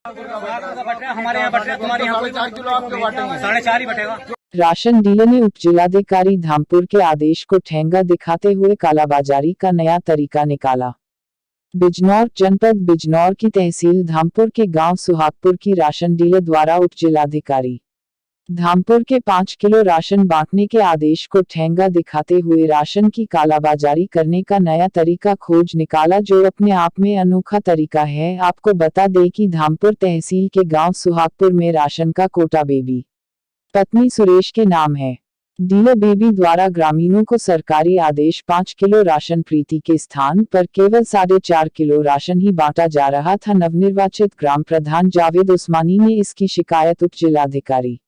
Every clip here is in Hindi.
हमारे यहाँ बट रहा है, तुम्हारे यहाँ 4 किलो आपके बांटेंगे, 4.5 ही बटेगा। राशन डीलर ने उपजिलाधिकारी धामपुर के आदेश को ठेंगा दिखाते हुए कालाबाजारी का नया तरीका निकाला। बिजनौर जनपद बिजनौर की तहसील धामपुर के गांव सुहागपुर की राशन डीलर द्वारा उपजिलाधिकारी धामपुर के 5 किलो राशन बांटने के आदेश को ठेंगा दिखाते हुए राशन की कालाबाजारी करने का नया तरीका खोज निकाला, जो अपने आप में अनोखा तरीका है। आपको बता दें कि धामपुर तहसील के गांव सुहागपुर में राशन का कोटा बेबी पत्नी सुरेश के नाम है। डीलर बेबी द्वारा ग्रामीणों को सरकारी आदेश 5 किलो राशन प्रीति के स्थान पर केवल 4.5 किलो राशन ही बांटा जा रहा था। नवनिर्वाचित ग्राम प्रधान जावेद उस्मानी ने इसकी शिकायत उप जिलाधिकारी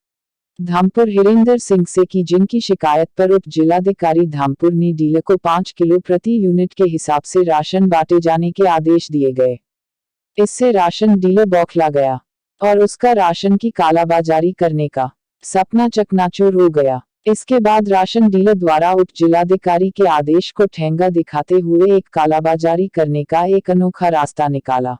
धामपुर हिरेंद्र सिंह से की, जिनकी शिकायत पर उप जिलाधिकारी धामपुर ने डीलर को 5 किलो प्रति यूनिट के हिसाब से राशन बांटे जाने के आदेश दिए गए। इससे राशन डीलर बौखला गया और उसका राशन की कालाबाजारी करने का सपना चकनाचूर हो गया। इसके बाद राशन डीलर द्वारा उप जिलाधिकारी के आदेश को ठेंगा दिखाते हुए एक कालाबाजारी करने का एक अनोखा रास्ता निकाला,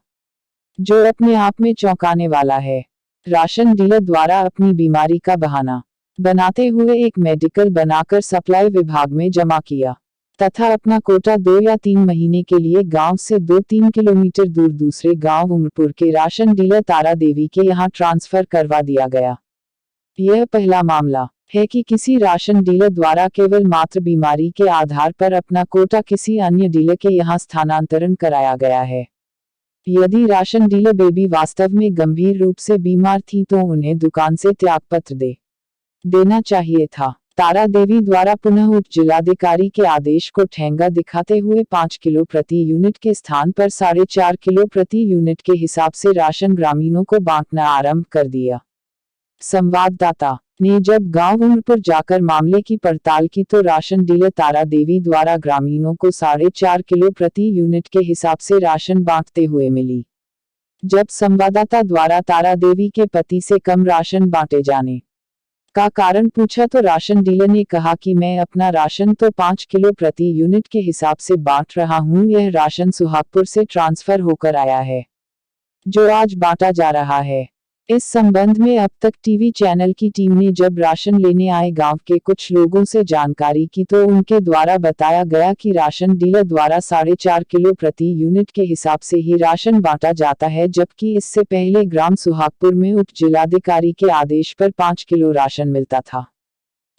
जो अपने आप में चौंकाने वाला है। राशन डीलर द्वारा अपनी बीमारी का बहाना बनाते हुए एक मेडिकल बनाकर सप्लाई विभाग में जमा किया तथा अपना कोटा 2 या 3 महीने के लिए गांव से 2-3 किलोमीटर दूर दूसरे गांव उमरपुर के राशन डीलर तारा देवी के यहां ट्रांसफर करवा दिया गया। यह पहला मामला है कि किसी राशन डीलर द्वारा केवल मात्र बीमारी के आधार पर अपना कोटा किसी अन्य डीलर के यहां स्थानांतरण कराया गया है। यदि राशन डीलर बेबी वास्तव में गंभीर रूप से बीमार थी तो उन्हें दुकान से त्यागपत्र देना चाहिए था। तारा देवी द्वारा पुनः उप जिलाधिकारी के आदेश को ठेंगा दिखाते हुए 5 किलो प्रति यूनिट के स्थान पर 4.5 किलो प्रति यूनिट के हिसाब से राशन ग्रामीणों को बांटना आरंभ कर दिया। संवाददाता ने जब गांव उमरपुर जाकर मामले की पड़ताल की तो राशन डीलर तारा देवी द्वारा ग्रामीणों को 4.5 किलो प्रति यूनिट के हिसाब से राशन बांटते हुए मिली। जब संवाददाता द्वारा तारा देवी के पति से कम राशन बांटे जाने का कारण पूछा तो राशन डीलर ने कहा कि मैं अपना राशन तो 5 किलो प्रति यूनिट के हिसाब से बांट रहा हूं, यह राशन सुहागपुर से ट्रांसफर होकर आया है जो आज बांटा जा रहा है। इस संबंध में अब तक टीवी चैनल की टीम ने जब राशन लेने आए गांव के कुछ लोगों से जानकारी की तो उनके द्वारा बताया गया कि राशन डीलर द्वारा 4.5 किलो प्रति यूनिट के हिसाब से ही राशन बांटा जाता है, जबकि इससे पहले ग्राम सुहागपुर में उप जिलाधिकारी के आदेश पर 5 किलो राशन मिलता था।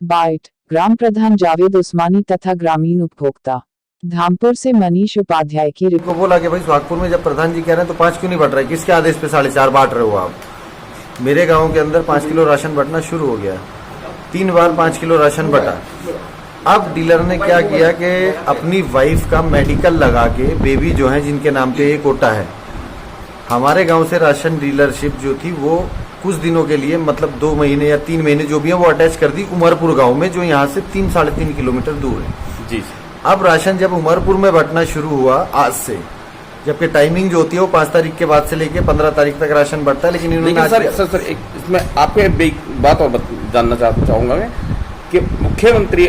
बाइट ग्राम प्रधान जावेद उस्मानी तथा ग्रामीण उपभोक्ता धामपुर से मनीष उपाध्याय की रिपोर्ट। बोला कि भाई सुहागपुर में जब प्रधान जी कह रहे हैं तो 5 क्यों नहीं बट रहा है, किसके आदेश पे 4.5 बांट रहे हो आप? मेरे गांव के अंदर 5 किलो राशन बटना शुरू हो गया, 3 बार 5 किलो राशन बटा। अब डीलर ने क्या किया कि अपनी वाइफ का मेडिकल लगा के बेबी जो है जिनके नाम पे ये कोटा है, हमारे गांव से राशन डीलरशिप जो थी वो कुछ दिनों के लिए मतलब 2 महीने या 3 महीने जो भी है वो अटैच कर दी उमरपुर गाँव में, जो यहाँ से 3-3.5 किलोमीटर दूर है जी। अब राशन जब उमरपुर में बटना शुरू हुआ आज से, जबकि टाइमिंग जो होती है वो 5 तारीख के बाद से लेके 15 तारीख तक राशन बढ़ता है, लेकिन इन्होंने सर इसमें आपके एक बात और जानना चाहूंगा मैं कि मुख्यमंत्री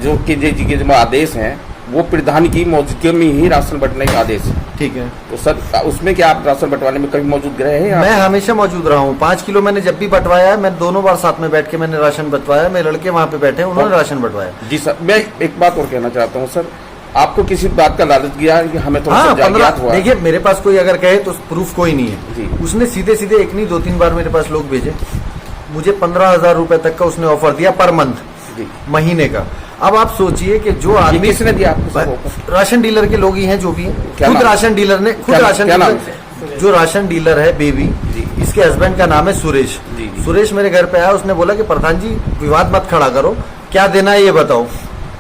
जो के जी के जो आदेश हैं वो प्रधान की मौजूदगी में ही राशन बंटने का आदेश है, ठीक है? तो सर उसमें क्या आप राशन बंटवाने में कभी मौजूद रहे हैं? मैं हमेशा मौजूद रहा हूँ। 5 किलो मैंने जब भी बंटवाया है, मैं दोनों बार साथ में बैठ के मैंने राशन बंटवाया। मेरे लड़के वहाँ पे बैठे हैं, उन्होंने राशन बंटवाया। जी सर, मैं एक बात और कहना चाहता हूँ सर, आपको किसी बात का लालच दिया कि हमें तो देखिए मेरे पास कोई अगर कहे तो प्रूफ कोई नहीं है। उसने सीधे सीधे 1 नहीं 2-3 बार मेरे पास लोग भेजे, मुझे 15,000 रुपए तक का उसने ऑफर दिया पर मंथ महीने का। अब आप सोचिए कि जो आदमी किसने दिया आपको? राशन डीलर के लोग ही हैं जो भी हैं, खुद राशन डीलर ने जो राशन डीलर है बेबी, इसके हस्बैंड का नाम है सुरेश। सुरेश मेरे घर पे आया, उसने बोला कि प्रधान जी विवाद मत खड़ा करो, क्या देना है ये बताओ।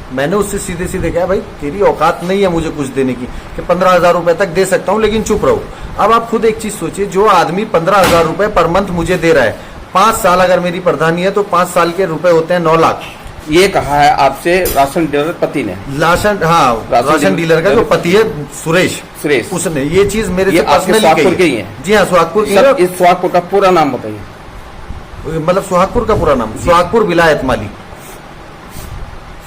मैंने उससे सीधे सीधे कहा भाई तेरी औकात नहीं है मुझे कुछ देने की, कि 15,000 रुपए तक दे सकता हूँ लेकिन चुप रहो। अब आप खुद एक चीज सोचिए, जो आदमी 15,000 रुपए पर मंथ मुझे दे रहा है, 5 साल अगर मेरी प्रधानी है तो 5 साल के रुपए होते हैं 9 लाख। ये कहा है आपसे राशन डीलर पति ने? राशन डीलर का जो पति है सुरेश, उसने ये चीज मेरे से पर्सनली कही है। जी हाँ, सुहागपुर की। इस सुहागपुर का पूरा नाम बताइए। मतलब सुहागपुर का पूरा नाम सुहागपुर विलायत माली,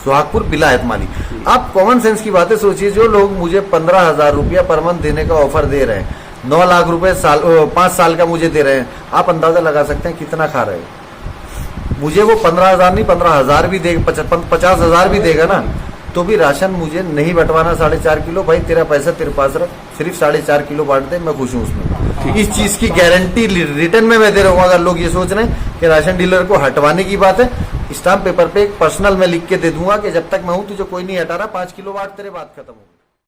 सुहागपुर विलायत माली। आप कॉमन सेंस की बातें सोचिए, जो लोग मुझे 15,000 रुपया पर मंथ देने का ऑफर दे रहे हैं, 9 लाख रुपए साल 5 साल का मुझे दे रहे हैं। आप अंदाजा लगा सकते हैं कितना खा रहे हैं। मुझे वो 15,000 नहीं 15,000 भी देगा, 50,000 भी देगा ना, तो भी राशन मुझे नहीं बंटवाना 4.5 किलो। भाई तेरा पैसा तेरे पास रख, सिर्फ 4.5 किलो बांट दे, मैं खुश हूँ उसमें। इस चीज की गारंटी रिटर्न में मैं दे रहा हूँ। अगर लोग ये सोच रहे हैं कि राशन डीलर को हटवाने की बात है, स्टाम्प पेपर पे एक पर्सनल मैं लिख के दे दूंगा कि जब तक मैं हूं तुझे कोई नहीं हटा रहा, 5 किलो बांट, तेरे बात खत्म होगी।